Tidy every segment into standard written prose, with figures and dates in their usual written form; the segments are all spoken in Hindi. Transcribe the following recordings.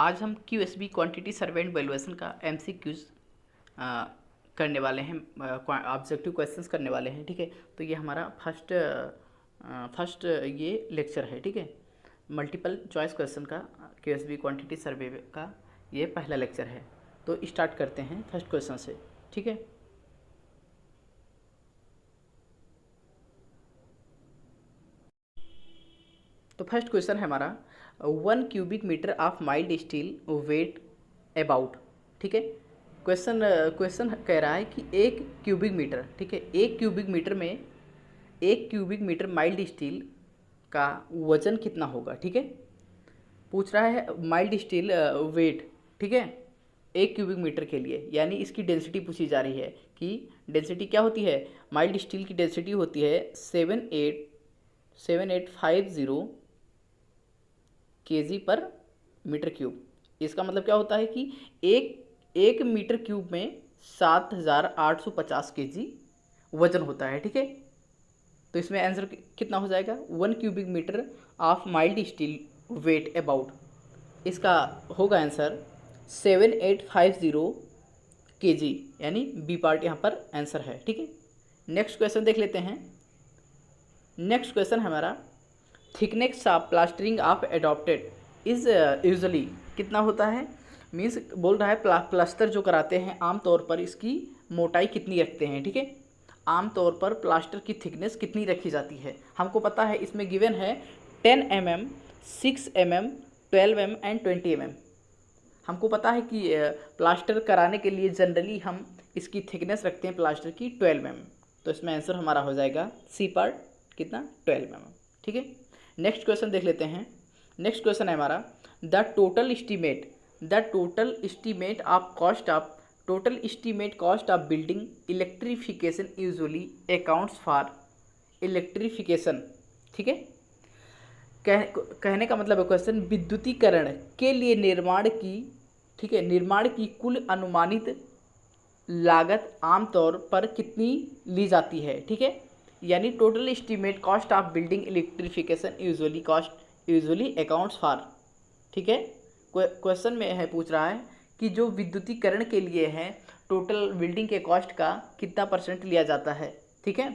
आज हम QSB quantity survey and valuation का MCQs करने वाले हैं, ऑब्जेक्टिव क्वेश्चंस करने वाले हैं। ठीक है, तो ये हमारा फर्स्ट ये लेक्चर है। ठीक है, मल्टीपल चॉइस क्वेश्चन का QSB क्वांटिटी सर्वे का ये पहला लेक्चर है। तो स्टार्ट करते हैं फर्स्ट क्वेश्चन से। ठीक है, तो फर्स्ट क्वेश्चन है हमारा 1 cubic metre of mild steel weight about. ठीक है, क्वेश्चन कह रहा है कि 1 क्यूबिक मीटर, ठीक है, 1 क्यूबिक मीटर में 1 क्यूबिक मीटर माइल्ड स्टील का वजन कितना होगा। ठीक है, पूछ रहा है माइल्ड स्टील वेट। ठीक है, 1 क्यूबिक मीटर के लिए, यानी इसकी डेंसिटी पूछी जा रही है कि डेंसिटी क्या होती है। माइल्ड स्टील की डेंसिटी होती है 7850 kg पर मीटर क्यूब। इसका मतलब क्या होता है कि एक मीटर क्यूब में 7850 kg वजन होता है। ठीक है, तो इसमें आंसर कितना हो जाएगा, 1 cubic metre of mild steel weight about, इसका होगा आंसर 7850 kg, यानी बी पार्ट यहाँ पर आंसर है। ठीक है, नेक्स्ट क्वेश्चन देख लेते हैं। नेक्स्ट क्वेश्चन हमारा thickness of plastering of adopted is usually कितना होता है। मीन्स बोल रहा है प्लास्टर जो कराते हैं आमतौर पर इसकी मोटाई कितनी रखते हैं। ठीक है, आमतौर पर प्लास्टर की थिकनेस कितनी रखी जाती है। हमको पता है, इसमें गिवन है 10 mm, 6 mm, 12 mm and 20 mm। हमको पता है कि प्लास्टर कराने के लिए जनरली हम इसकी थिकनेस रखते हैं प्लास्टर की 12 mm। तो इसमें आंसर हमारा हो जाएगा सी पार्ट, कितना, 12 mm। ठीक है, नेक्स्ट क्वेश्चन देख लेते हैं। नेक्स्ट क्वेश्चन है हमारा the total estimate cost of building electrification usually accounts for electrification. ठीक है, कहने का मतलब है क्वेश्चन विद्युतीकरण के लिए निर्माण की, ठीक है, निर्माण की कुल अनुमानित लागत आमतौर पर कितनी ली जाती है। ठीक है, यानी total estimate cost of building electrification usually accounts for. ठीक है, क्वेश्चन में है, पूछ रहा है कि जो विद्युतीकरण के लिए है टोटल बिल्डिंग के कॉस्ट का कितना % लिया जाता है। ठीक है,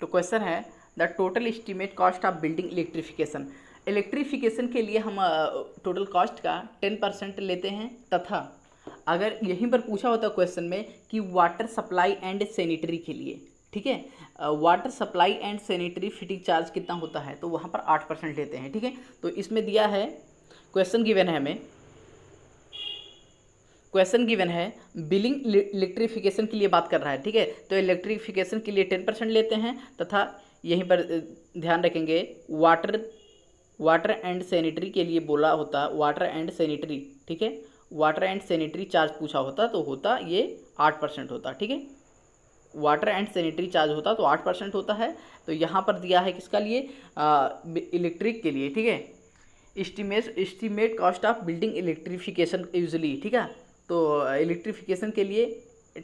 तो क्वेश्चन है the total estimate cost of building electrification के लिए हम टोटल कॉस्ट का 10% लेते हैं। तथा अगर यहीं पर पूछा होता क्वेश्चन में कि वाटर सप्लाई एंड सैनिटरी के लिए, ठीक है, water supply and sanitary fitting charge कितना होता है, तो वहाँ पर 8% लेते हैं। ठीक है, तो इसमें दिया है, क्वेश्चन गिवन है हमें, क्वेश्चन गिवन है बिलिंग इलेक्ट्रिफिकेशन के लिए बात कर रहा है। ठीक है, तो इलेक्ट्रिफिकेशन के लिए 10% लेते हैं। तथा यहीं पर ध्यान रखेंगे वाटर एंड सैनिटरी के लिए बोला होता, वाटर एंड सैनिटरी, ठीक है, वाटर एंड सैनिटरी चार्ज पूछा होता तो होता ये 8% होता। ठीक है, वाटर एंड सैनिटरी चार्ज होता तो 8% होता है। तो यहाँ पर दिया है किसका लिए, इलेक्ट्रिक के लिए। ठीक है, estimate cost of building electrification usually. ठीक है, तो इलेक्ट्रिफिकेशन के लिए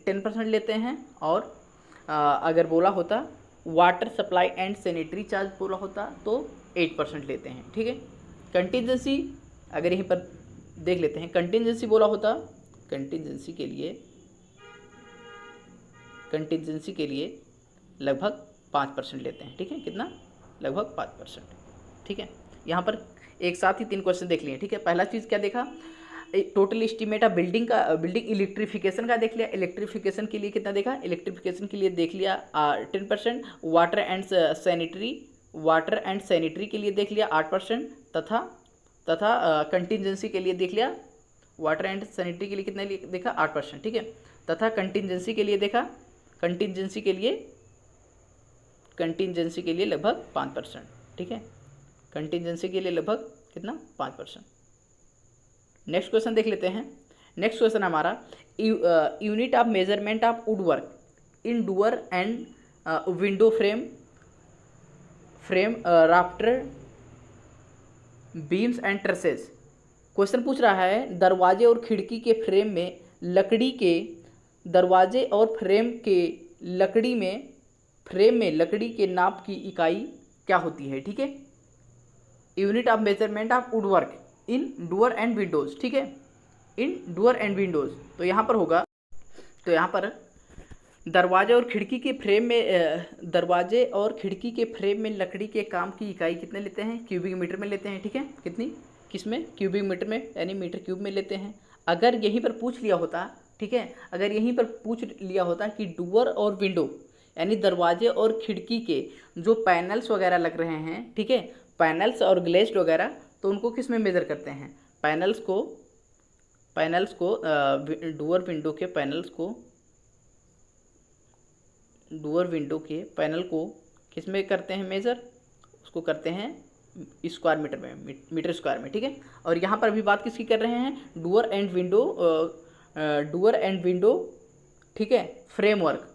10% लेते हैं, और अगर बोला होता water supply and sanitary charge बोला होता तो 8% लेते हैं। ठीक है, कंटीजेंसी अगर यहीं पर देख लेते हैं, कंटीजेंसी बोला होता, कंटीजेंसी के लिए लगभग 5% लेते हैं। ठीक है, कितना, लगभग 5%। ठीक है, यहाँ पर एक साथ ही 3 क्वेश्चन देख लिए। ठीक है, पहला चीज़ क्या देखा, total estimate of building electrification का देख लिया। इलेक्ट्रिफिकेशन के लिए कितना देखा, इलेक्ट्रिफिकेशन के लिए देख लिया 10%। वाटर एंड सैनिटरी के लिए देख लिया 8%। तथा कंटीजेंसी के लिए देख लिया, वाटर एंड सैनिटरी के लिए कितना देखा, 8%। ठीक है, तथा कंटीजेंसी के लिए देखा, कंटीजेंसी के लिए लगभग 5%। ठीक है, कंटीजेंसी के लिए लगभग कितना, 5%। नेक्स्ट क्वेश्चन देख लेते हैं। नेक्स्ट क्वेश्चन हमारा unit of measurement of would work in door and window frame rafter beams and trusses. Question पूछ रहा है दरवाजे और खिड़की के फ्रेम में लकड़ी के लकड़ी के नाप की इकाई क्या होती है। ठीक है, unit of measurement of would work in door and Windows, ठीक है, इन डोर एंड विंडोज़। तो यहाँ पर होगा, तो यहाँ पर दरवाजे और खिड़की के फ्रेम में दरवाजे और खिड़की के फ्रेम में लकड़ी के काम की इकाई कितने लेते हैं, क्यूबिक मीटर में लेते हैं, ठीक है, कितनी, किसमें, क्यूबिक मीटर में, यानी मीटर क्यूब में लेते हैं। अगर यहीं पर पूछ लिया होता, ठीक है, अगर यहीं पर पूछ लिया होता कि डोर और विंडो यानी दरवाजे और खिड़की के जो पैनल्स वगैरह लग रहे हैं, ठीक है, पैनल्स और ग्लेज्ड वगैरह, तो उनको किस में मेज़र करते हैं, पैनल्स को डोर विंडो के पैनल्स को, डोर विंडो के पैनल को किस में करते हैं मेज़र, उसको करते हैं स्क्वायर मीटर में, मीटर स्क्वायर में, ठीक है। और यहाँ पर अभी बात किसकी कर रहे हैं, डोर एंड विंडो, ठीक है, framework,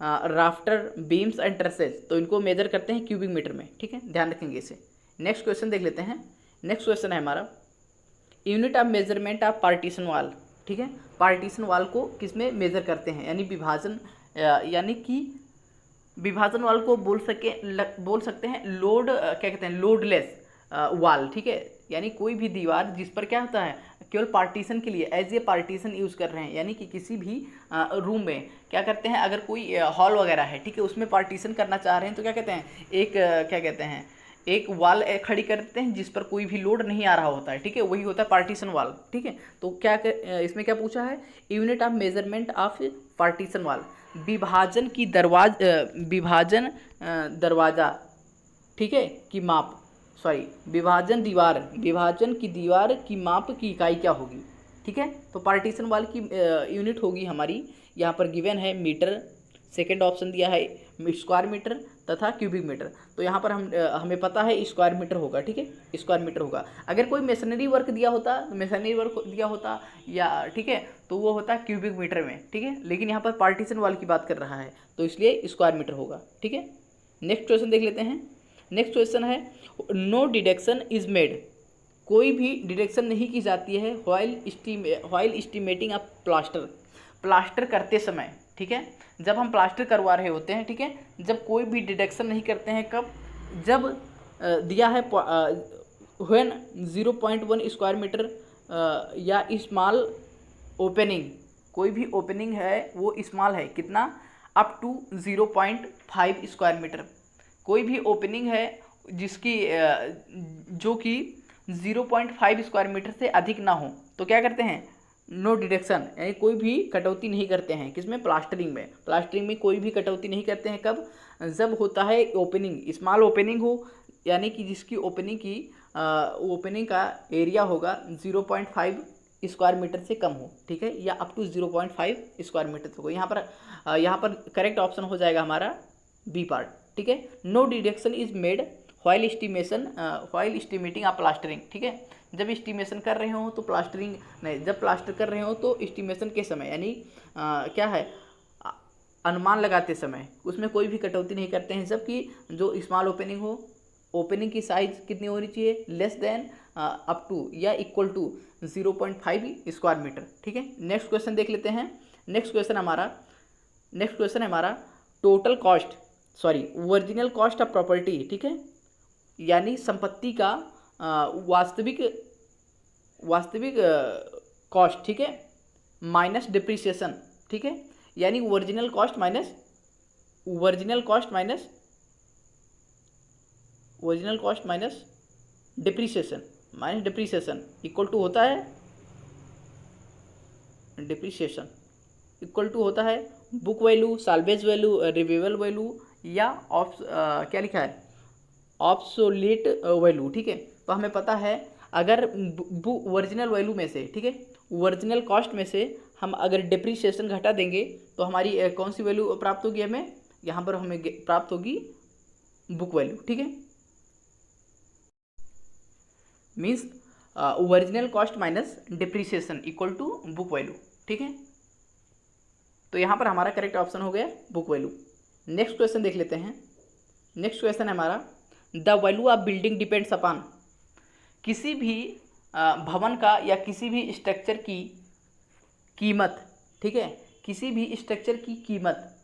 rafter, beams and trusses, तो इनको मेजर करते हैं क्यूबिक मीटर में, ठीक है, ध्यान रखेंगे इसे। नेक्स्ट क्वेश्चन देख लेते हैं। नेक्स्ट क्वेश्चन है हमारा unit of measurement of partition वाल, ठीक है, पार्टीशन वाल को किस में मेजर करते हैं, यानी विभाजन, यानी कि विभाजन वाल को बोल सकते हैं लोड, क्या कहते हैं, लोडलेस वाल, ठीक है, यानी कोई भी दीवार जिस पर क्या होता है, केवल पार्टीशन के लिए एज ए पार्टीशन यूज़ कर रहे हैं, यानी कि किसी भी रूम में क्या करते हैं, अगर कोई हॉल वगैरह है, ठीक है, उसमें पार्टीशन करना चाह रहे हैं, तो क्या कहते हैं, एक क्या कहते हैं, एक वाल खड़ी करते हैं जिस पर कोई भी लोड नहीं आ रहा होता है, ठीक है, वही होता है पार्टीशन वाल, ठीक है। तो क्या इसमें क्या पूछा है, unit of measurement of partition वाल, विभाजन दरवाज़ा, ठीक है, की माप, सॉरी, विभाजन की दीवार की माप की इकाई क्या होगी, ठीक है। तो पार्टीशन वाल की यूनिट होगी हमारी, यहाँ पर गिवन है मीटर, सेकेंड ऑप्शन दिया है स्क्वायर मीटर तथा क्यूबिक मीटर। तो यहाँ पर हमें पता है स्क्वायर मीटर होगा, ठीक है, स्क्वायर मीटर होगा। अगर कोई मेसनरी वर्क दिया होता या, ठीक है, तो वो होता है क्यूबिक मीटर में, ठीक है, लेकिन यहाँ पर पार्टीशन वाल की बात कर रहा है तो इसलिए स्क्वायर मीटर होगा, ठीक है। नेक्स्ट क्वेश्चन देख लेते हैं। नेक्स्ट क्वेश्चन है नो डिडक्शन इज मेड, कोई भी डिडक्शन नहीं की जाती है व्हाइल एस्टिमेटिंग ऑफ प्लास्टर करते समय, ठीक है, जब हम प्लास्टर करवा रहे होते हैं, ठीक है, जब कोई भी डिडक्शन नहीं करते हैं, कब, जब दिया है व्हेन 0.1 स्क्वायर मीटर या स्मॉल ओपनिंग, कोई भी ओपनिंग है वो स्मॉल है, कितना, अप टू 0.5 स्क्वायर मीटर, कोई भी ओपनिंग है जिसकी जो कि 0.5 स्क्वायर मीटर से अधिक ना हो, तो क्या करते हैं, नो डिडक्शन, यानी कोई भी कटौती नहीं करते हैं, किसमें, प्लास्टरिंग में कोई भी कटौती नहीं करते हैं, कब, जब होता है ओपनिंग, स्मॉल ओपनिंग हो, यानी कि जिसकी ओपनिंग का एरिया होगा 0.5 स्क्वायर मीटर से कम हो, ठीक है, या अप टू 0.5 स्क्वायर मीटर तक हो। यहाँ पर करेक्ट ऑप्शन हो जाएगा हमारा बी पार्ट, ठीक है। No deduction is made while estimating of plastering, ठीक है, जब एस्टिमेशन कर रहे हो तो प्लास्टरिंग नहीं, जब प्लास्टर कर रहे हो तो एस्टिमेशन के समय, यानी क्या है, अनुमान लगाते समय उसमें कोई भी कटौती नहीं करते हैं, जबकि जो स्मॉल ओपनिंग हो, ओपनिंग की साइज कितनी होनी चाहिए, लेस देन अप टू या इक्वल टू 0.5 स्क्वायर मीटर, ठीक है। नेक्स्ट क्वेश्चन देख लेते हैं। नेक्स्ट क्वेश्चन है हमारा total cost, sorry, original cost of property, ठीक है, यानी संपत्ति का वास्तविक कॉस्ट, ठीक है, माइनस डिप्रिसिएशन, ठीक है, यानी original cost minus depreciation equal to होता है, डिप्रिसिएशन इक्वल टू होता है book value, salvage value, reviewable value, या क्या लिखा है, ऑब्सोलीट वैल्यू, ठीक है। तो हमें पता है अगर ओरिजिनल वैल्यू में से, ठीक है, ओरिजिनल कॉस्ट में से हम अगर डिप्रिसिएशन घटा देंगे तो हमारी कौन सी वैल्यू प्राप्त होगी, हमें यहाँ पर हमें प्राप्त होगी बुक वैल्यू, ठीक है, means original cost minus depreciation equal to book value, ठीक है। तो यहाँ पर हमारा करेक्ट ऑप्शन हो गया बुक वैल्यू। नेक्स्ट क्वेश्चन देख लेते हैं। नेक्स्ट क्वेश्चन है हमारा the value of building depends upon, किसी भी भवन का या किसी भी स्ट्रक्चर की कीमत, ठीक है, किसी भी स्ट्रक्चर की कीमत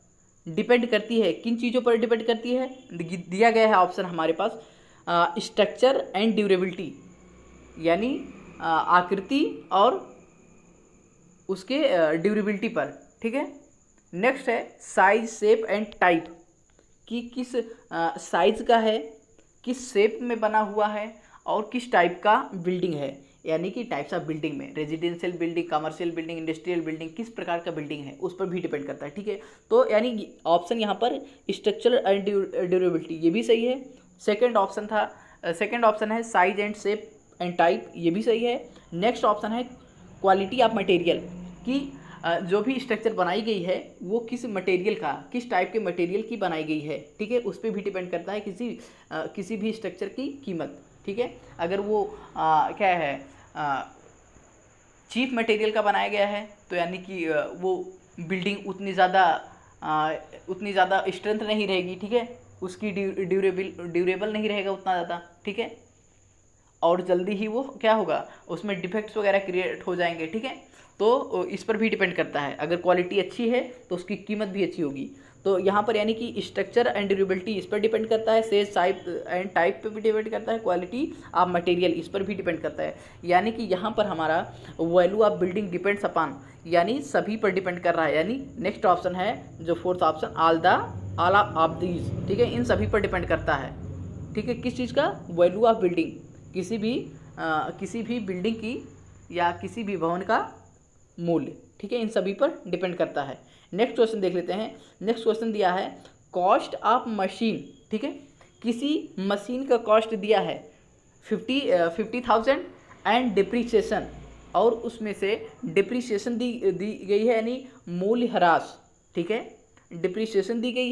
डिपेंड करती है, किन चीज़ों पर डिपेंड करती है, दिया गया है ऑप्शन हमारे पास, स्ट्रक्चर एंड ड्यूरेबिलिटी, यानी आकृति और उसके ड्यूरेबिलिटी पर, ठीक है। नेक्स्ट है साइज, शेप एंड टाइप, कि किस साइज का है, किस शेप में बना हुआ है और किस टाइप का बिल्डिंग है, यानी कि टाइप्स ऑफ बिल्डिंग में residential building, commercial building, industrial building, किस प्रकार का बिल्डिंग है उस पर भी डिपेंड करता है, ठीक है। तो यानी ऑप्शन यहाँ पर स्ट्रक्चर एंड ड्यूरेबिलिटी ये भी सही है। सेकंड ऑप्शन है size and shape and type, ये भी सही है। नेक्स्ट ऑप्शन है क्वालिटी ऑफ मटेरियल, कि जो भी स्ट्रक्चर बनाई गई है वो किस मटेरियल का, किस टाइप के मटेरियल की बनाई गई है, ठीक है। उस पर भी डिपेंड करता है किसी भी स्ट्रक्चर की कीमत, ठीक है। अगर वो क्या है चीप मटेरियल का बनाया गया है तो यानी कि वो बिल्डिंग उतनी ज़्यादा स्ट्रेंथ नहीं रहेगी, ठीक है। उसकी ड्यूरेबल नहीं रहेगा उतना ज़्यादा, ठीक है। और जल्दी ही वो क्या होगा, उसमें डिफेक्ट्स वगैरह क्रिएट हो जाएंगे, ठीक है। तो इस पर भी डिपेंड करता है, अगर क्वालिटी अच्छी है तो उसकी कीमत भी अच्छी होगी। तो यहाँ पर यानी कि स्ट्रक्चर एंड ड्यूरेबिलिटी इस पर डिपेंड करता है, सेज साइज एंड टाइप पे भी डिपेंड करता है, क्वालिटी ऑफ मटेरियल इस पर भी डिपेंड करता है। यानी कि यहाँ पर हमारा value of building depends upon, यानी सभी पर डिपेंड कर रहा है। यानी नेक्स्ट ऑप्शन है जो fourth option, all of these, ठीक है, इन सभी पर डिपेंड करता है, ठीक है। किस चीज़ का, वैल्यू ऑफ बिल्डिंग, किसी भी बिल्डिंग की या किसी भी भवन का मूल्य, ठीक है, इन सभी पर डिपेंड करता है। नेक्स्ट क्वेश्चन देख लेते हैं। नेक्स्ट क्वेश्चन दिया है कॉस्ट ऑफ मशीन, ठीक है। किसी मशीन का कॉस्ट दिया है 50,000 एंड डिप्रीशिएशन, और उसमें से डिप्रीशिएशन दी गई है यानी मूल्यह्रास, ठीक है। डिप्रीशिएशन दी गई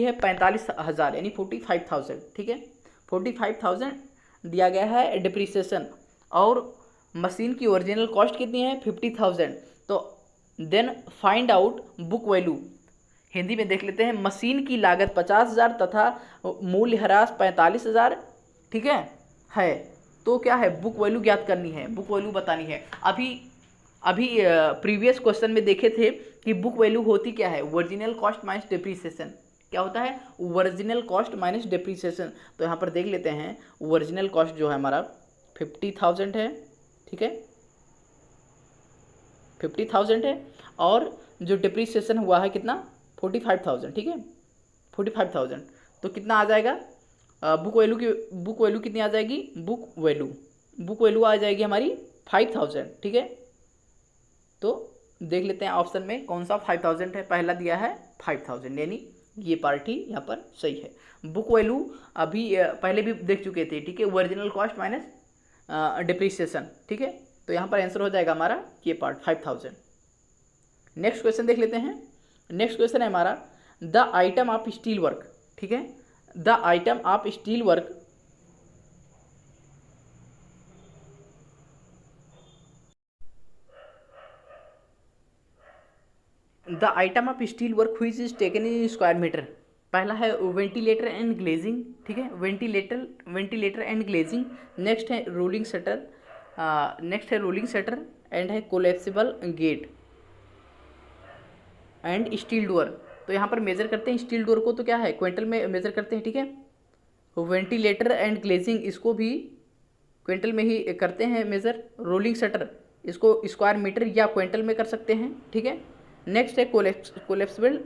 है 45,000 यानी 45,000, ठीक है। 45,000 दिया गया है डिप्रीशिएशन, और मशीन की ओरिजिनल कॉस्ट कितनी है 50,000। तो then find out book value, Hindi में देख लेते हैं। मशीन की लागत 50,000 तथा मूल्यह्रास 45,000, ठीक है। तो क्या है, बुक वैल्यू ज्ञात करनी है, बुक वैल्यू बतानी है। अभी प्रीवियस क्वेश्चन में देखे थे कि बुक वैल्यू होती क्या है, ओरिजिनल कॉस्ट माइनस डिप्रीशिएशन। क्या होता है, ओरिजिनल कॉस्ट माइनस डिप्रीशिएशन। तो यहाँ पर देख लेते हैं, ओरिजिनल कॉस्ट जो है हमारा 50,000 है, ठीक है, 50,000 है, और जो डिप्रीशिएशन हुआ है कितना 45,000, ठीक है, 45,000। तो कितना आ जाएगा, बुक वैल्यू कितनी आ जाएगी, बुक वैल्यू आ जाएगी हमारी 5,000, ठीक है। तो देख लेते हैं ऑप्शन में कौन सा 5,000 है, पहला दिया है 5,000, यानी ये पार्टी यहाँ पर सही है। बुक वैल्यू अभी पहले भी देख चुके थे, ठीक है, ओरिजिनल कॉस्ट माइनस डिप्रीशिएशन, ठीक है। तो यहाँ पर आंसर हो जाएगा हमारा ये पार्ट 5,000। नेक्स्ट क्वेश्चन देख लेते हैं। नेक्स्ट क्वेश्चन है हमारा the item of steel work, ठीक है। The item of steel work, the item of steel work which is taken in square metre. पहला है वेंटिलेटर एंड ग्लेजिंग, ठीक है, वेंटिलेटर एंड ग्लेजिंग। नेक्स्ट है रोलिंग शटर, एंड है collapsible gate and steel door. तो यहाँ पर मेजर करते हैं स्टील डोर को, तो क्या है क्विंटल में मेजर करते हैं, ठीक है। वेंटिलेटर एंड ग्लेजिंग इसको भी क्विंटल में ही करते हैं मेजर। रोलिंग शटर इसको स्क्वायर मीटर या क्विंटल में कर सकते हैं, ठीक है। नेक्स्ट है कोलेप्सिबल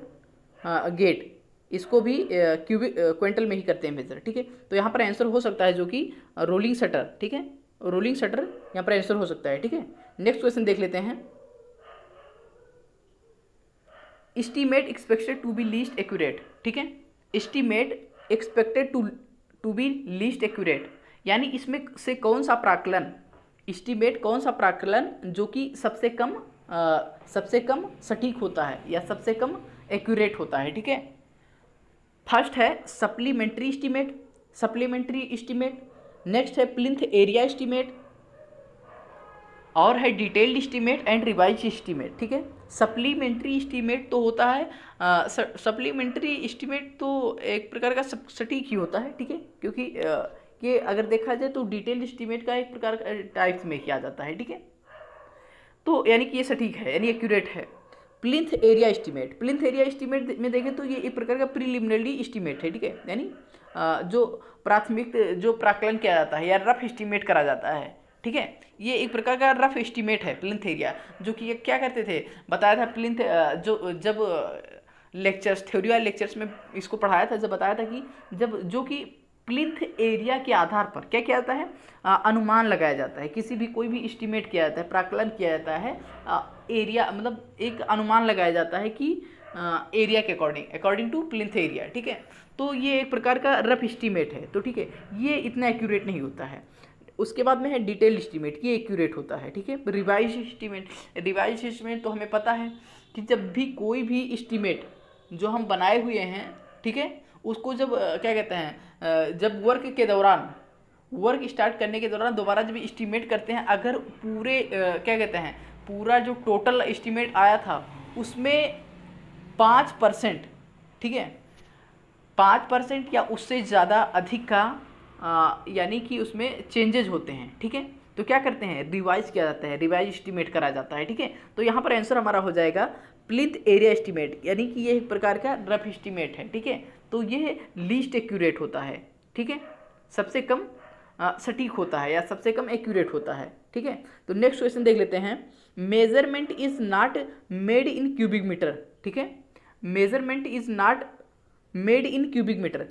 गेट, इसको भी क्विंटल में ही करते हैं मेजर, ठीक है। तो यहाँ पर आंसर हो सकता है जो कि रोलिंग शटर, ठीक है, रोलिंग शटर यहाँ पर आंसर हो सकता है, ठीक है। नेक्स्ट क्वेश्चन देख लेते हैं। Estimate expected to be least accurate, ठीक है। Estimate expected to be least accurate, यानी इसमें से कौन सा प्राकलन, एस्टीमेट कौन सा प्राकलन जो कि सबसे कम सटीक होता है या सबसे कम एक्यूरेट होता है, ठीक है। फर्स्ट है सप्लीमेंट्री एस्टीमेट, नेक्स्ट है प्लिंथ एरिया एस्टीमेट, और है detailed estimate and revise estimate, ठीक है। सप्लीमेंट्री एस्टीमेट तो होता है सप्लीमेंट्री एस्टीमेट तो एक प्रकार का सटीक ही होता है, ठीक है, क्योंकि ये अगर देखा जाए तो डिटेल्ड एस्टीमेट का एक प्रकार टाइप्स में किया जाता है, ठीक है। तो यानी कि ये सटीक है, यानी एक्यूरेट है। Plinth area estimate, plinth area estimate में देखें तो ये एक प्रकार का प्रीलिमिनरी एस्टीमेट है, ठीक है, यानी जो प्राथमिक जो प्राकलन किया जाता है या रफ एस्टीमेट करा जाता है, ठीक है, ये एक प्रकार का रफ एस्टीमेट है प्लिंथ एरिया। जो कि ये क्या करते थे, बताया था प्लिंथ जो जब लेक्चर्स थ्योरी वाले लेक्चर्स में इसको पढ़ाया था, जब बताया था कि जब जो कि प्लिंथ एरिया के आधार पर क्या किया जाता है, अनुमान लगाया जाता है, किसी भी कोई भी एस्टीमेट किया जाता है, प्राकलन किया जाता है, एरिया मतलब एक अनुमान लगाया जाता है कि एरिया के अकॉर्डिंग टू प्लिंथ एरिया, ठीक है। तो ये एक प्रकार का रफ एस्टीमेट है, तो ठीक है, ये इतना एक्यूरेट नहीं होता है। उसके बाद में है डिटेल एस्टीमेट, ये एक्यूरेट होता है, ठीक है। रिवाइज एस्टीमेट, रिवाइज एस्टीमेट तो हमें पता है कि जब भी कोई भी एस्टीमेट जो हम बनाए हुए हैं, ठीक है, उसको जब क्या कहते हैं, जब वर्क के दौरान, वर्क स्टार्ट करने के दौरान दोबारा जब एस्टीमेट करते हैं, अगर पूरे क्या कहते हैं, पूरा जो टोटल एस्टीमेट आया था उसमें 5%, ठीक है, 5% या उससे ज़्यादा अधिक का यानी कि उसमें चेंजेज होते हैं, ठीक है, तो क्या करते हैं, रिवाइज किया जाता है, रिवाइज एस्टीमेट करा जाता है, ठीक है। तो यहाँ पर आंसर हमारा हो जाएगा प्लिंथ एरिया एस्टीमेट, यानी कि ये एक प्रकार का रफ एस्टीमेट है, ठीक है। तो ये लीस्ट एक्यूरेट होता है, ठीक है, सबसे कम सटीक होता है या सबसे कम एक्यूरेट होता है, ठीक है। तो नेक्स्ट क्वेश्चन देख लेते हैं, measurement is not made in cubic metre, ठीक है, measurement is not made in cubic metre,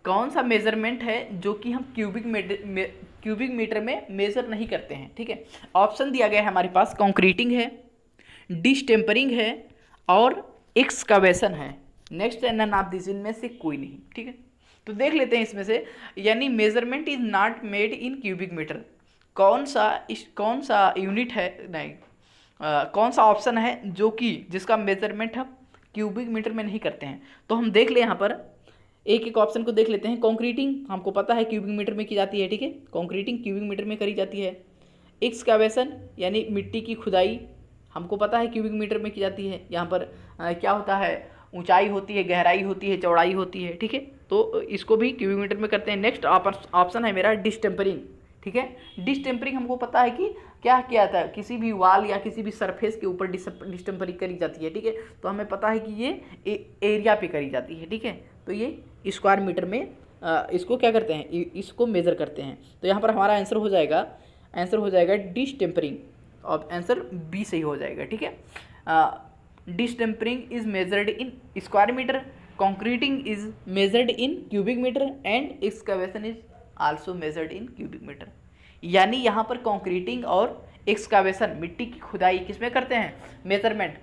कौन सा मेजरमेंट है जो कि हम क्यूबिक मीटर में मेजर नहीं करते हैं, ठीक है। ऑप्शन दिया गया है हमारे पास, कॉन्क्रीटिंग है, डिस्टेम्परिंग है और एक्सकवेशन है। नेक्स्ट है नन ऑफ दिस, इनमें से कोई नहीं, ठीक है। तो देख लेते हैं इसमें से, यानी measurement is not made in cubic metre, कौन सा यूनिट है, नहीं कौन सा ऑप्शन है जो कि जिसका मेजरमेंट हम क्यूबिक मीटर में नहीं करते हैं। तो हम देख ले यहाँ पर एक एक ऑप्शन को देख लेते हैं। कॉन्क्रीटिंग हमको पता है क्यूबिक मीटर में की जाती है, ठीक है, कॉन्क्रीटिंग क्यूबिक मीटर में करी जाती है। एक्सकवेशन यानी मिट्टी की खुदाई हमको पता है क्यूबिक मीटर में की जाती है। यहाँ पर क्या होता है, ऊंचाई होती है, गहराई होती है, चौड़ाई होती है, ठीक है, तो इसको भी क्यूबिक मीटर में करते हैं। नेक्स्ट ऑप्शन है मेरा डिस्टेम्परिंग, ठीक है। डिस्टेम्परिंग हमको पता है कि क्या किया था, किसी भी वाल या किसी भी सरफेस के ऊपर डिस्टेम्परिंग करी जाती है, ठीक है, तो हमें पता है कि ये एरिया पे करी जाती है, ठीक है। तो ये स्क्वायर मीटर में इसको क्या करते हैं, इसको मेज़र करते हैं। तो यहाँ पर हमारा आंसर हो जाएगा डिस्टेम्परिंग, और आंसर बी सही हो जाएगा, ठीक है। Distempering is measured in square metre, concreting is measured in cubic metre and excavation is also measured in cubic metre. यानी यहाँ पर कॉन्क्रीटिंग और एक्सकवेशन मिट्टी की खुदाई किसमें करते हैं, मेजरमेंट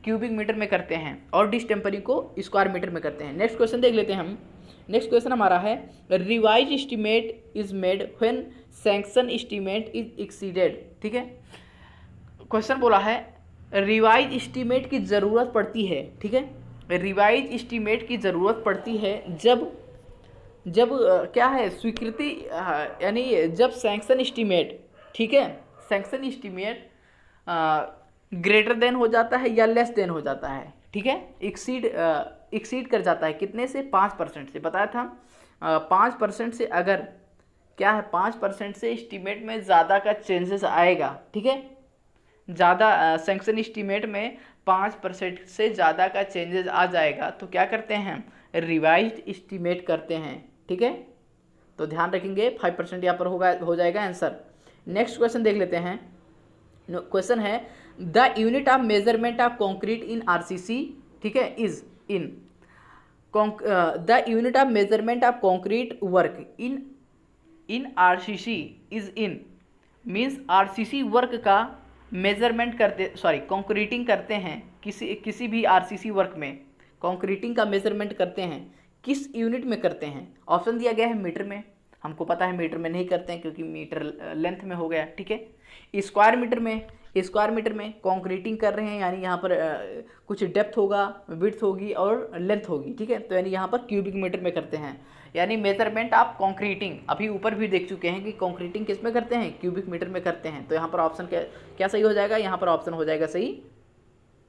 क्यूबिक मीटर में करते हैं, और डिस्टेम्परिंग को स्क्वायर मीटर में करते हैं। नेक्स्ट क्वेश्चन देख लेते हैं हम। नेक्स्ट क्वेश्चन हमारा है, revise estimate is made when sanction estimate is exceeded, ठीक है। क्वेश्चन बोला है रिवाइज एस्टीमेट की ज़रूरत पड़ती है, ठीक है, रिवाइज एस्टीमेट की ज़रूरत पड़ती है जब क्या है, स्वीकृति यानी जब सैंक्शन एस्टीमेट, ठीक है, सैंक्शन एस्टीमेट ग्रेटर देन हो जाता है या लेस देन हो जाता है, ठीक है, एक्सीड कर जाता है, कितने से, 5% से, बताया था 5% से, अगर क्या है 5% से एस्टीमेट में ज़्यादा का चेंजेस आएगा, ठीक है, ज़्यादा सैंक्शन एस्टीमेट में 5% से ज़्यादा का चेंजेस आ जाएगा तो क्या करते हैं, रिवाइज्ड एस्टीमेट करते हैं, ठीक है। तो ध्यान रखेंगे 5% यहाँ पर हो जाएगा आंसर। नेक्स्ट क्वेश्चन देख लेते हैं। क्वेश्चन है, the unit of measurement of concrete in RCC, ठीक है, is in the unit of measurement of concrete work in RCC is in means RCC work का मेजरमेंट कॉन्क्रीटिंग करते हैं, किसी भी आरसीसी वर्क में कॉन्क्रीटिंग का मेजरमेंट करते हैं, किस यूनिट में करते हैं। ऑप्शन दिया गया है मीटर में, हमको पता है मीटर में नहीं करते हैं क्योंकि मीटर लेंथ में हो गया, ठीक है। स्क्वायर मीटर में कॉन्क्रीटिंग कर रहे हैं, यानी यहाँ पर कुछ डेप्थ होगा, विड्थ होगी और लेंथ होगी, ठीक है, तो यानी यहाँ पर क्यूबिक मीटर में करते हैं। यानी मेजरमेंट ऑफ कॉन्क्रीटिंग अभी ऊपर भी देख चुके हैं कि कॉन्क्रीटिंग किस में करते हैं, क्यूबिक मीटर में करते हैं। तो यहाँ पर ऑप्शन क्या सही हो जाएगा, यहाँ पर ऑप्शन हो जाएगा सही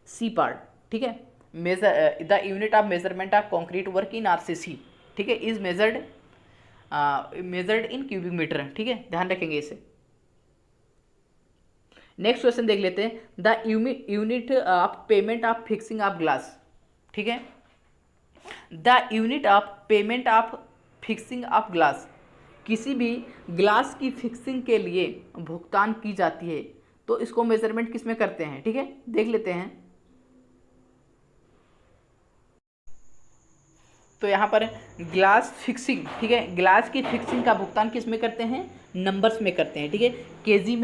सी पार्ट, ठीक है। The unit of measurement of concrete work in RCC, ठीक है, is measured in cubic metre, ठीक है, ध्यान रखेंगे इसे। नेक्स्ट क्वेश्चन देख लेते हैं, the unit of payment of fixing of glass, ठीक है। The unit of payment of fixing of glass, किसी भी ग्लास की फिक्सिंग के लिए भुगतान की जाती है, तो इसको मेजरमेंट किस में करते हैं, ठीक है, देख लेते हैं। तो यहाँ पर ग्लास फिक्सिंग, ठीक है, ग्लास की फिक्सिंग का भुगतान किस में करते हैं, नंबर्स में करते हैं, ठीक है। केजी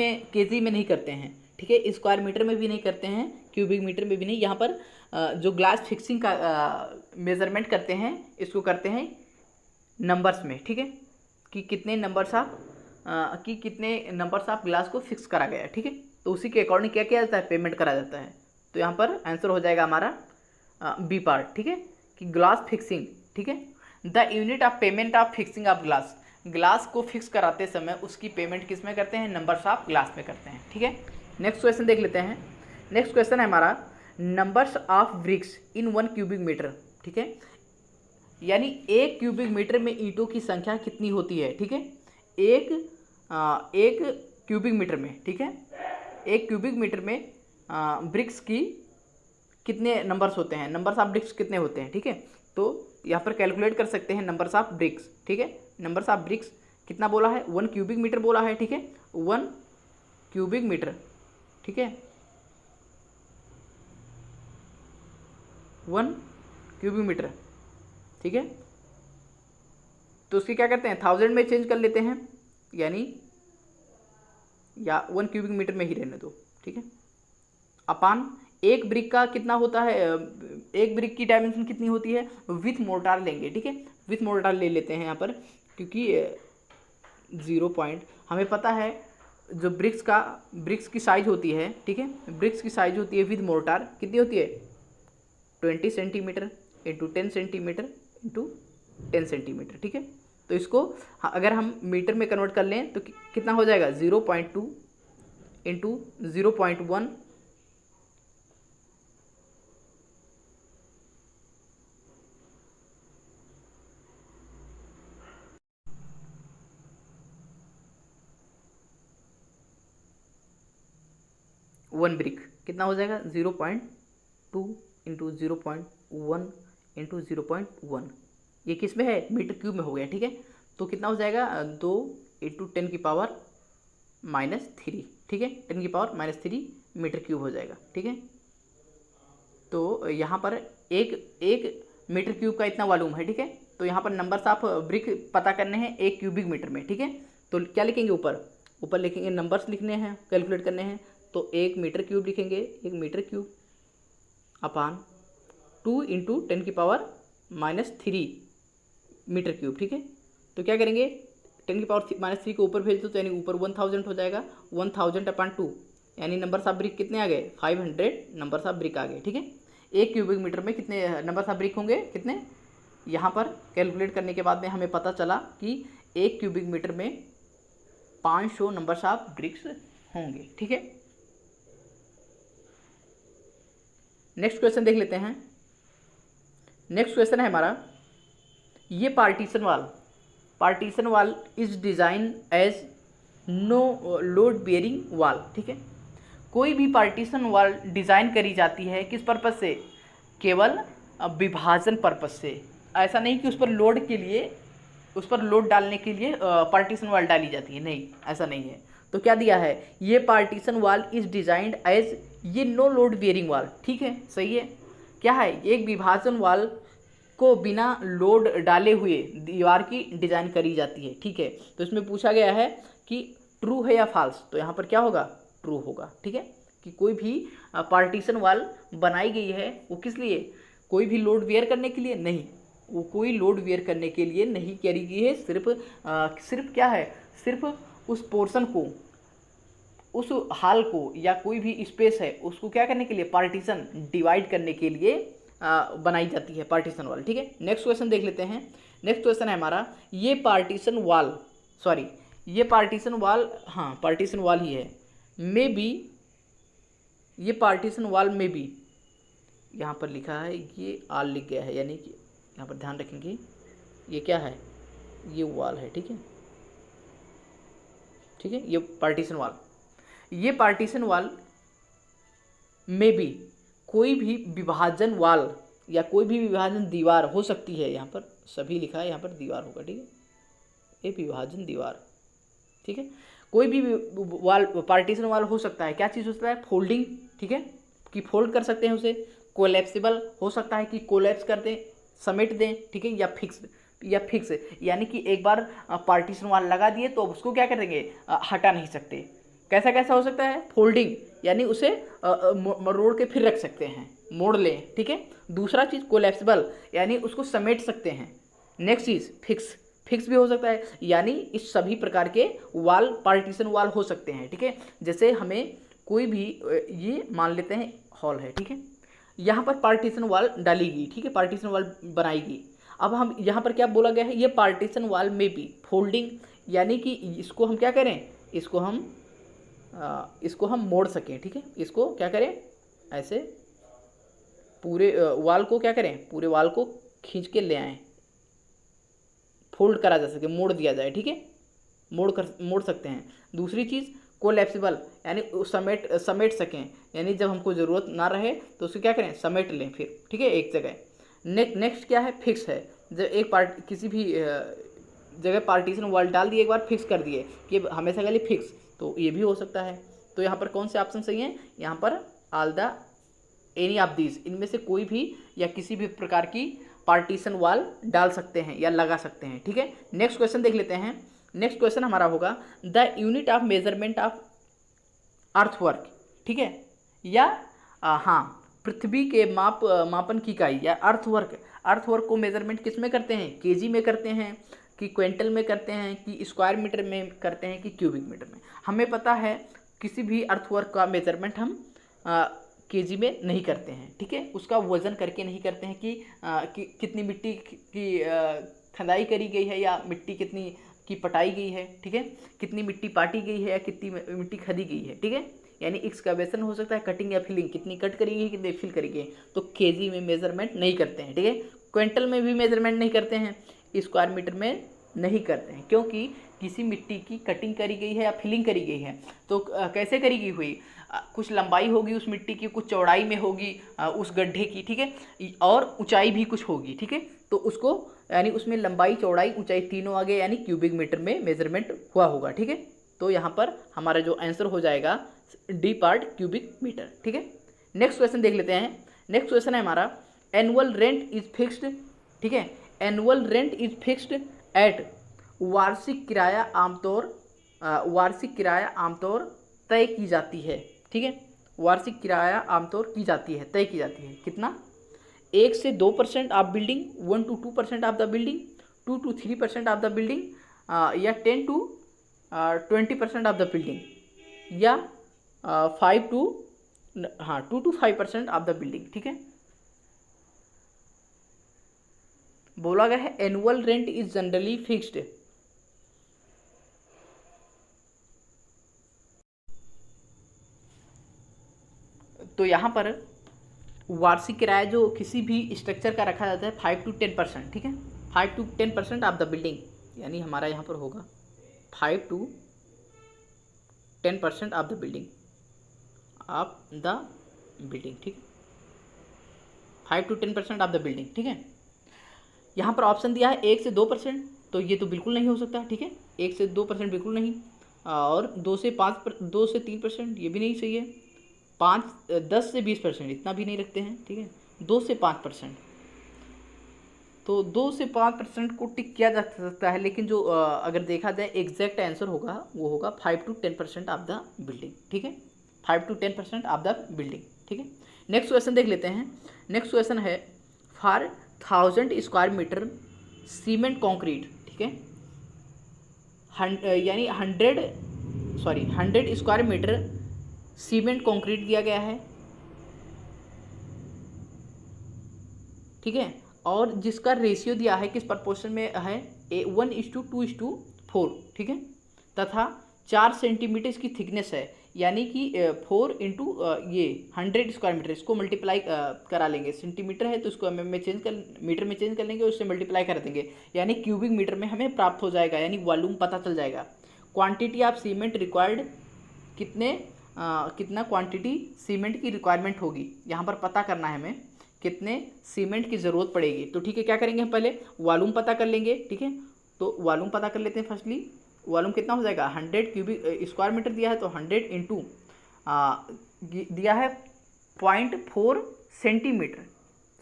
में नहीं करते हैं, ठीक है, स्क्वायर मीटर में भी नहीं करते हैं, क्यूबिक मीटर में भी नहीं। यहाँ पर जो ग्लास फिक्सिंग का मेजरमेंट करते हैं, इसको करते हैं नंबर्स में, ठीक है, कि कितने नंबर्स ऑफ ग्लास को फिक्स करा गया है, ठीक है। तो उसी के अकॉर्डिंग क्या किया जाता है, पेमेंट करा जाता है। तो यहाँ पर आंसर हो जाएगा हमारा बी पार्ट, ठीक है, कि ग्लास फिक्सिंग, ठीक है। The unit of payment of fixing of glass, glass को फिक्स कराते समय उसकी पेमेंट किस में करते हैं, नंबर्स ऑफ ग्लास में करते हैं, ठीक है। नेक्स्ट क्वेश्चन देख लेते हैं। नेक्स्ट क्वेश्चन है हमारा numbers of bricks in 1 cubic metre, ठीक है, यानी 1 क्यूबिक मीटर में ईंटों की संख्या कितनी होती है, ठीक है। एक क्यूबिक मीटर में, ठीक है, 1 क्यूबिक मीटर में ब्रिक्स की कितने नंबर्स होते हैं, नंबर्स ऑफ ब्रिक्स कितने होते हैं, ठीक है। तो यहाँ पर कैलकुलेट कर सकते हैं नंबर्स ऑफ ब्रिक्स, ठीक है। नंबर्स ऑफ ब्रिक्स कितना बोला है, 1 क्यूबिक मीटर बोला है, ठीक है, 1 क्यूबिक मीटर, ठीक है, 1 क्यूबिक मीटर, ठीक है। तो उसके क्या करते हैं, 1000 में चेंज कर लेते हैं, यानी या 1 क्यूबिक मीटर में ही रहने दो, ठीक है। अपान एक ब्रिक का कितना होता है, एक ब्रिक की डायमेंशन कितनी होती है, विथ मोर्टार लेंगे, ठीक है, विथ मोर्टार ले लेते हैं यहाँ पर, क्योंकि 0 पॉइंट हमें पता है जो ब्रिक्स की साइज होती है, ठीक है, ब्रिक्स की साइज होती है विथ मोर्टार कितनी होती है, 20 centimetre into 10 centimetre into 10 centimetre, ठीक है। तो इसको अगर हम मीटर में कन्वर्ट कर लें तो कितना हो जाएगा, 0.2 इंटू 0.1 1 ब्रिक कितना हो जाएगा, 0.2 इंटू 0.1 इंटू 0.1, ये किस में है, मीटर क्यूब में हो गया, ठीक है। तो कितना हो जाएगा, 2 इंटू 10 की पावर -3, ठीक है, 10 की पावर -3 मीटर क्यूब हो जाएगा, ठीक है। तो यहाँ पर एक मीटर क्यूब का इतना वॉल्यूम है, ठीक है। तो यहाँ पर नंबर्स ऑफ ब्रिक पता करने हैं 1 क्यूबिक मीटर में, ठीक है। तो क्या लिखेंगे, ऊपर लिखेंगे, नंबर्स लिखने हैं, कैलकुलेट करने हैं, तो 1 मीटर क्यूब लिखेंगे, 1 मीटर क्यूब अपान 2 इंटू 10 की पावर -3 मीटर क्यूब, ठीक है। तो क्या करेंगे, 10 की पावर -3 को ऊपर भेज दो, तो यानी ऊपर 1000 हो जाएगा, 1000 अपान 2, यानी नंबर्स ऑफ ब्रिक कितने आ गए, 500 नंबर्स ऑफ ब्रिक आ गए, ठीक है। 1 क्यूबिक मीटर में कितने नंबर्स ऑफ ब्रिक होंगे, कितने, यहाँ पर कैलकुलेट करने के बाद में हमें पता चला कि 1 क्यूबिक मीटर में 500 नंबर्स ऑफ ब्रिक्स होंगे, ठीक है। नेक्स्ट क्वेश्चन देख लेते हैं। नेक्स्ट क्वेश्चन है हमारा, ये partition wall is design as no load bearing wall, ठीक है। कोई भी पार्टीशन वाल डिज़ाइन करी जाती है किस पर्पज़ से, केवल विभाजन पर्पज़ से, ऐसा नहीं कि उस पर लोड डालने के लिए पार्टीशन वाल डाली जाती है, नहीं, ऐसा नहीं है। तो क्या दिया है, ये partition wall is designed as, ये नो लोड बेयरिंग वाल, ठीक है, सही है। क्या है, एक विभाजन वाल को बिना लोड डाले हुए दीवार की डिजाइन करी जाती है, ठीक है। तो इसमें पूछा गया है कि ट्रू है या फॉल्स, तो यहाँ पर क्या होगा, ट्रू होगा, ठीक है, कि कोई भी पार्टीशन वाल बनाई गई है वो किस लिए, कोई भी लोड बेयर करने के लिए नहीं, वो कोई लोड बेयर करने के लिए नहीं करी गई है, सिर्फ क्या है, सिर्फ उस पोर्शन को, उस हाल को या कोई भी स्पेस है उसको क्या करने के लिए, पार्टीशन डिवाइड करने के लिए बनाई जाती है पार्टीशन वाल, ठीक है। नेक्स्ट क्वेश्चन देख लेते हैं। नेक्स्ट क्वेश्चन है हमारा, ये पार्टीशन वाल, हाँ पार्टीशन वाल ही है, मे बी, ये पार्टीशन वाल में भी, यहाँ पर लिखा है, ये आल लिख गया है, यानी कि यहाँ पर ध्यान रखेंगे, ये क्या है, ये वाल है, ठीक है, ठीक है, ये पार्टीशन वाल, ये पार्टीशन वॉल में भी कोई भी विभाजन वॉल या कोई भी विभाजन दीवार हो सकती है। यहाँ पर सभी लिखा है, यहाँ पर दीवार होगा, ठीक है, ये विभाजन दीवार, ठीक है। कोई भी वॉल पार्टीशन वॉल हो सकता है। क्या चीज़ हो सकता है? फोल्डिंग, ठीक है, कि फोल्ड कर सकते हैं उसे। कोलैप्सिबल हो सकता है कि कोलैप्स कर दें, समेट दें, ठीक है, या फिक्स यानी कि एक बार पार्टीशन वॉल लगा दिए तो उसको क्या करेंगे, हटा नहीं सकते। कैसा कैसा हो सकता है? फोल्डिंग यानी उसे मरोड़ के फिर रख सकते हैं, मोड़ लें, ठीक है। दूसरा चीज़ कोलैप्सिबल यानी उसको समेट सकते हैं। नेक्स्ट चीज़ फिक्स भी हो सकता है, यानी इस सभी प्रकार के वॉल पार्टीशन वॉल हो सकते हैं, ठीक है। जैसे हमें कोई भी ये मान लेते हैं हॉल है, ठीक है, यहाँ पर पार्टीशन वॉल डालेगी, ठीक है, पार्टीशन वॉल बनाएगी। अब हम यहाँ पर क्या बोला गया है, ये पार्टीशन वॉल में भी फोल्डिंग यानी कि इसको हम क्या करें, इसको हम मोड़ सकें, ठीक है, इसको क्या करें, ऐसे पूरे वॉल को क्या करें, पूरे वॉल को खींच के ले आएँ, फोल्ड करा जा सके, मोड़ दिया जाए, ठीक है, मोड़ सकते हैं। दूसरी चीज़ कोलैप्सिबल यानी समेट सकें, यानी जब हमको ज़रूरत ना रहे तो उसको क्या करें, समेट लें फिर, ठीक है, एक जगह। नेक्स्ट क्या है? फिक्स है। जब एक किसी भी जगह पार्टीशन वॉल डाल दिए, एक बार फिक्स कर दिए कि हमेशा के लिए फिक्स, तो ये भी हो सकता है। तो यहाँ पर कौन से ऑप्शन सही हैं? यहाँ पर all the any of these, इनमें से कोई भी या किसी भी प्रकार की पार्टीशन वॉल डाल सकते हैं या लगा सकते हैं, ठीक है। नेक्स्ट क्वेश्चन देख लेते हैं। नेक्स्ट क्वेश्चन हमारा होगा the unit of measurement of earthwork, ठीक है, या हाँ, पृथ्वी के मापन की इकाई या अर्थवर्क को मेजरमेंट किस में करते हैं? केजी में करते हैं कि क्विंटल में करते हैं कि स्क्वायर मीटर में करते हैं कि क्यूबिक मीटर में? हमें पता है किसी भी अर्थवर्क का मेजरमेंट हम केजी में नहीं करते हैं, ठीक है, उसका वजन करके नहीं करते हैं कि कितनी मिट्टी की खदाई करी गई है या मिट्टी कितनी की पटाई गई है, ठीक है, कितनी मिट्टी पाटी गई है या कितनी मिट्टी खदी गई है, ठीक है, यानी एक्सकवेशन हो सकता है, कटिंग या फिलिंग, कितनी कट करी गई, कितनी फिल करी गई, तो केजी में मेजरमेंट नहीं करते हैं, ठीक है। क्विंटल में भी मेजरमेंट नहीं करते हैं, स्क्वायर मीटर में नहीं करते हैं, क्योंकि किसी मिट्टी की कटिंग करी गई है या फिलिंग करी गई है तो कैसे करी गई हुई, कुछ लंबाई होगी उस मिट्टी की, कुछ चौड़ाई में होगी उस गड्ढे की, ठीक है, और ऊंचाई भी कुछ होगी, ठीक है, तो उसको यानी उसमें लंबाई चौड़ाई ऊंचाई तीनों आ गए, यानी क्यूबिक मीटर में मेजरमेंट हुआ होगा, ठीक है। तो यहाँ पर हमारा जो आंसर हो जाएगा डी पार्ट क्यूबिक मीटर, ठीक है। नेक्स्ट क्वेश्चन देख लेते हैं। नेक्स्ट क्वेश्चन है हमारा एनुअल रेंट इज फिक्स्ड, ठीक है, annual rent is fixed at, वार्षिक किराया आमतौर तय की जाती है, ठीक है, वार्षिक किराया आमतौर की जाती है, तय की जाती है, कितना? 1 से 2% of building, 1 to 2% of the building, 2 to 3% of the building, या 10 to 20% ऑफ द बिल्डिंग, या 2 to 5% ऑफ द बिल्डिंग, ठीक है। बोला गया है annual rent is generally fixed, तो यहाँ पर वार्षिक किराया जो किसी भी स्ट्रक्चर का रखा जाता है 5 to 10%, ठीक है, 5 to 10% ऑफ द बिल्डिंग, यानी हमारा यहाँ पर होगा 5 to 10% ऑफ द बिल्डिंग ठीक है, 5 to 10% ऑफ द बिल्डिंग, ठीक है। यहाँ पर ऑप्शन दिया है 1 से 2%, तो ये तो बिल्कुल नहीं हो सकता, ठीक है, 1 से 2% बिल्कुल नहीं, और 2 से 3% ये भी नहीं सही है, 10 से 20% इतना भी नहीं रखते हैं, ठीक है, 2 से 5%, तो 2 से 5% को टिक किया जा सकता है, लेकिन जो अगर देखा जाए एग्जैक्ट आंसर होगा वो होगा 5 to 10% ऑफ द बिल्डिंग, ठीक है, 5 to 10% ऑफ द बिल्डिंग, ठीक है। नेक्स्ट क्वेश्चन देख लेते हैं। नेक्स्ट क्वेश्चन है for 1000 square metre cement concrete, ठीक है, यानी 100 स्क्वायर मीटर सीमेंट कंक्रीट दिया गया है, ठीक है, और जिसका रेशियो दिया है किस प्रपोर्शन में है, 1:2:4, ठीक है, तथा 4 सेंटीमीटर इसकी थिकनेस है, यानी कि 4 इंटू ये 100 स्क्वायर मीटर, इसको मल्टीप्लाई करा लेंगे, सेंटीमीटर है तो इसको मीटर में चेंज कर लेंगे, उससे मल्टीप्लाई कर देंगे, यानी क्यूबिक मीटर में हमें प्राप्त हो जाएगा, यानी वॉल्यूम पता चल जाएगा। क्वांटिटी ऑफ सीमेंट रिक्वायर्ड, कितने कितना क्वांटिटी सीमेंट की रिक्वायरमेंट होगी, यहाँ पर पता करना है हमें कितने सीमेंट की ज़रूरत पड़ेगी। तो ठीक है, क्या करेंगे हम पहले वॉल्यूम पता कर लेंगे। ठीक है, तो वॉल्यूम पता कर लेते हैं। फर्स्टली वॉल्यूम कितना हो जाएगा, 100 क्यूबिक स्क्वायर मीटर दिया है, तो 100 इंटू दिया है 0.4 सेंटीमीटर,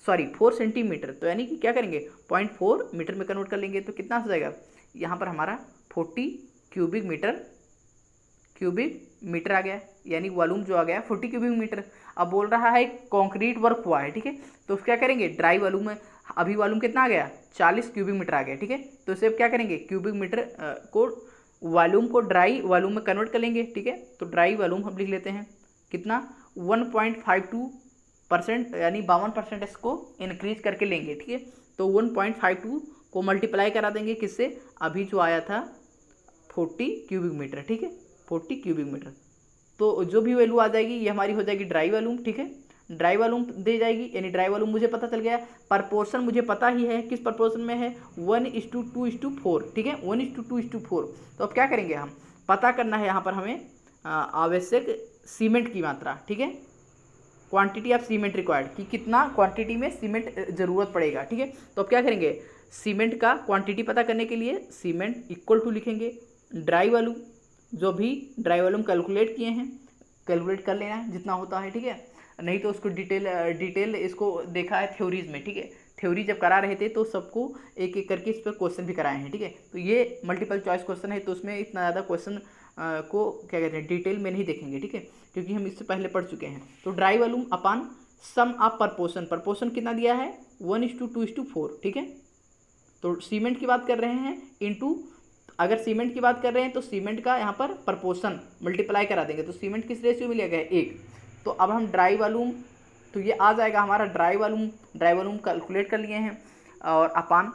सॉरी 4 सेंटीमीटर, तो यानी कि क्या करेंगे 0.4 मीटर में कन्वर्ट कर लेंगे। तो कितना हो जाएगा यहाँ पर हमारा 40 क्यूबिक मीटर आ गया, यानी वॉल्यूम जो आ गया 40 क्यूबिक मीटर। अब बोल रहा है कंक्रीट वर्क हुआ है। ठीक है, तो क्या करेंगे ड्राई वॉल्यूम में, अभी वॉल्यूम कितना आ गया 40 क्यूबिक मीटर आ गया। ठीक है, तो इसे अब क्या करेंगे क्यूबिक मीटर को वॉल्यूम को ड्राई वॉल्यूम में कन्वर्ट कर लेंगे। ठीक है, तो ड्राई वॉल्यूम हम लिख लेते हैं कितना 1.52%, यानी 52% इसको इंक्रीज करके लेंगे। ठीक है, तो 1.52 को मल्टीप्लाई करा देंगे किससे, अभी जो आया था 40 क्यूबिक मीटर। ठीक है, 40 क्यूबिक मीटर, तो जो भी वैल्यू आ जाएगी ये हमारी हो जाएगी ड्राई वॉल्यूम। ठीक है, ड्राई वॉल्यूम दे जाएगी, यानी ड्राई वॉल्यूम मुझे पता चल गया। प्रपोर्शन मुझे पता ही है किस प्रपोर्शन में है, 1:2:4। ठीक है, 1:2:4। तो अब क्या करेंगे, हम पता करना है यहाँ पर हमें आवश्यक सीमेंट की मात्रा। ठीक है, क्वांटिटी ऑफ सीमेंट रिक्वायर्ड, कि कितना क्वांटिटी में सीमेंट ज़रूरत पड़ेगा। ठीक है, तो अब क्या करेंगे सीमेंट का क्वांटिटी पता करने के लिए सीमेंट इक्वल टू लिखेंगे ड्राई वॉल्यूम, जो भी ड्राई वॉल्यूम कैलकुलेट किए हैं कैलकुलेट कर लेना है जितना होता है। ठीक है, नहीं तो उसको डिटेल इसको देखा है थ्योरीज में। ठीक है, थ्योरी जब करा रहे थे तो सबको एक एक करके इस पर क्वेश्चन भी कराए हैं। ठीक है, तो ये मल्टीपल चॉइस क्वेश्चन है, तो उसमें इतना ज़्यादा क्वेश्चन को क्या कहते हैं डिटेल में नहीं देखेंगे। ठीक है, क्योंकि हम इससे पहले पढ़ चुके हैं। तो dry volume upon sum of proportion कितना दिया है 1:2:4। ठीक है, तो सीमेंट की बात कर रहे हैं इंटू, अगर सीमेंट की बात कर रहे हैं तो सीमेंट का यहाँ पर प्रपोर्शन मल्टीप्लाई करा देंगे, तो सीमेंट किस रेशियो में लिया गया है 1। तो अब हम ड्राई वॉल्यूम, तो ये आ जाएगा हमारा ड्राई वॉल्यूम कैलकुलेट कर लिए हैं, और अपान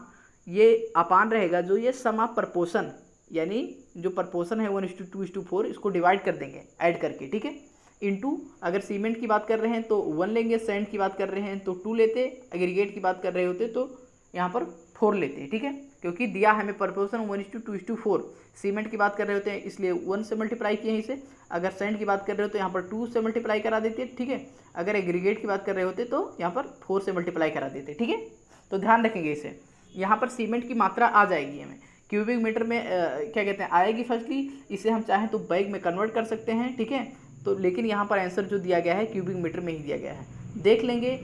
ये अपान रहेगा जो ये सम ऑफ प्रपोर्शन, यानी जो प्रपोर्शन है 1:2:4, इसको डिवाइड कर देंगे ऐड करके। ठीक है, इंटू अगर सीमेंट की बात कर रहे हैं तो 1 लेंगे, सैंड की बात कर रहे हैं तो 2 लेते, एग्रीगेट की बात कर रहे होते तो यहाँ पर 4 लेते हैं। ठीक है, क्योंकि दिया है हमें प्रपोर्शन 1:2:4, सीमेंट की बात कर रहे होते हैं इसलिए 1 से मल्टीप्लाई किए हैं इसे, अगर सैंड की बात कर रहे हो तो यहाँ पर 2 से मल्टीप्लाई करा देते। ठीक है, अगर एग्रीगेट की बात कर रहे होते तो यहाँ पर 4 से मल्टीप्लाई करा देते। ठीक है, तो ध्यान रखेंगे इसे, यहाँ पर सीमेंट की मात्रा आ जाएगी हमें क्यूबिक मीटर में क्या कहते हैं आएगी फर्स्टली, इसे हम चाहें तो बैग में कन्वर्ट कर सकते हैं। ठीक है, तो लेकिन यहाँ पर आंसर जो दिया गया है क्यूबिक मीटर में ही दिया गया है। देख लेंगे,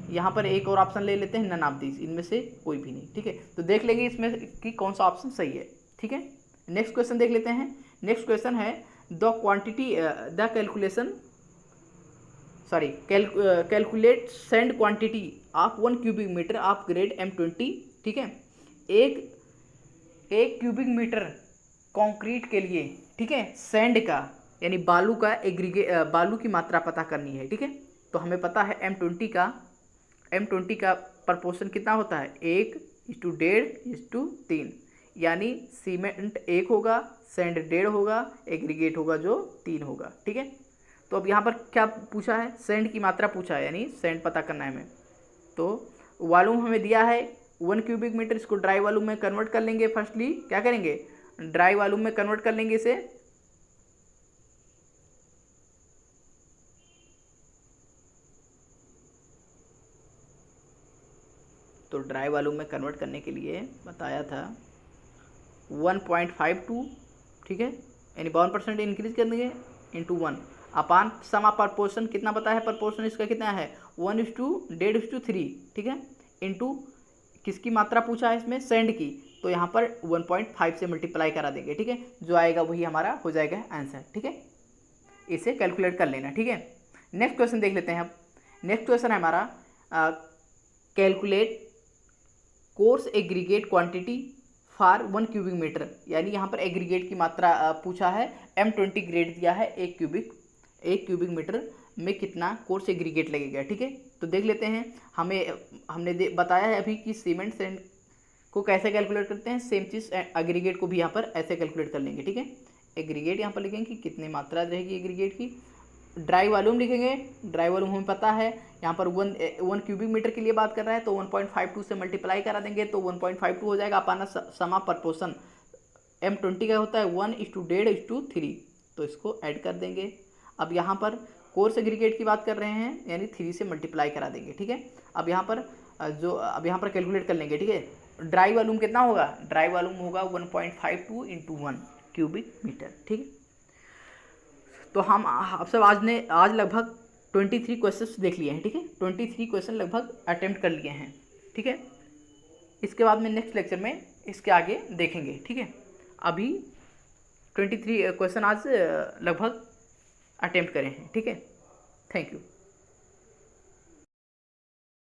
यहाँ पर एक और ऑप्शन ले लेते हैं नन ऑफ दीज, इनमें से कोई भी नहीं। ठीक है, तो देख लेंगे इसमें कि कौन सा ऑप्शन सही है। ठीक है, नेक्स्ट क्वेश्चन देख लेते हैं। नेक्स्ट क्वेश्चन है the quantity the calculation sorry calculate send quantity of 1 cubic metre of grade M20। ठीक है, एक क्यूबिक मीटर कंक्रीट के लिए, ठीक है, सैंड का यानी बालू का बालू की मात्रा पता करनी है। ठीक है, तो हमें पता है M20 का प्रपोर्शन कितना होता है 1:1.5:3, यानी सीमेंट 1 होगा, सैंड 1.5 होगा, एग्रीगेट होगा जो 3 होगा। ठीक है, तो अब यहाँ पर क्या पूछा है सैंड की मात्रा पूछा है, यानी सैंड पता करना है हमें। तो वॉल्यूम हमें दिया है 1 क्यूबिक मीटर, इसको ड्राई वॉल्यूम में कन्वर्ट कर लेंगे। फर्स्टली क्या करेंगे ड्राई वॉल्यूम में कन्वर्ट कर लेंगे इसे, तो ड्राई वॉल्यूम में कन्वर्ट करने के लिए बताया था 1.52। ठीक है, यानी 52% इंक्रीज कर देंगे into 1 upon sum of proportion, कितना बताया है प्रपोर्शन इसका कितना है 1:1.5:3। ठीक है, इंटू किसकी मात्रा पूछा है इसमें सैंड की, तो यहाँ पर 1.5 से मल्टीप्लाई करा देंगे। ठीक है, जो आएगा वही हमारा हो जाएगा आंसर। ठीक है, इसे कैलकुलेट कर लेना। ठीक है, नेक्स्ट क्वेश्चन देख लेते हैं। अब नेक्स्ट क्वेश्चन है हमारा calculate coarse aggregate quantity for 1 cubic metre, यानी यहाँ पर एग्रीगेट की मात्रा पूछा है, M20 ग्रेड दिया है, एक क्यूबिक मीटर में कितना कोर्स एग्रीगेट लगेगा। ठीक है, तो देख लेते हैं। हमने बताया है अभी कि सीमेंट सैंड को कैसे कैलकुलेट करते हैं, सेम चीज़ एग्रीगेट को भी यहाँ पर ऐसे कैलकुलेट कर लेंगे। ठीक है, एग्रीगेट यहाँ पर लिखेंगे कि कितनी मात्रा रहेगी एग्रीगेट की, ड्राई वॉल्यूम लिखेंगे, ड्राई वॉल्यूम हमें पता है यहाँ पर 1 क्यूबिक मीटर के लिए बात कर रहा है, तो 1.52 से मल्टीप्लाई करा देंगे तो 1.52 हो जाएगा। अपाना समा प्रपोर्शन M20 का होता है 1:1.5:3, तो इसको ऐड कर देंगे। अब यहाँ पर कोर्स एग्रीगेट की बात कर रहे हैं, यानी 3 से मल्टीप्लाई करा देंगे, ठीक है। अब यहाँ पर अब यहाँ पर कैलकुलेट कर लेंगे, ठीक है। ड्राई वॉल्यूम कितना होगा, ड्राई वॉल्यूम होगा 1.52 × 1 क्यूबिक मीटर, ठीक है। तो हम आप सब आज लगभग 23 क्वेश्चंस देख लिए हैं, ठीक है। 23 क्वेश्चन लगभग अटेम्प्ट कर लिए हैं, ठीक है। इसके बाद में नेक्स्ट लेक्चर में इसके आगे देखेंगे, ठीक है। अभी 23 क्वेश्चन आज लगभग अटेम्प्ट करें हैं, ठीक है। Thank you.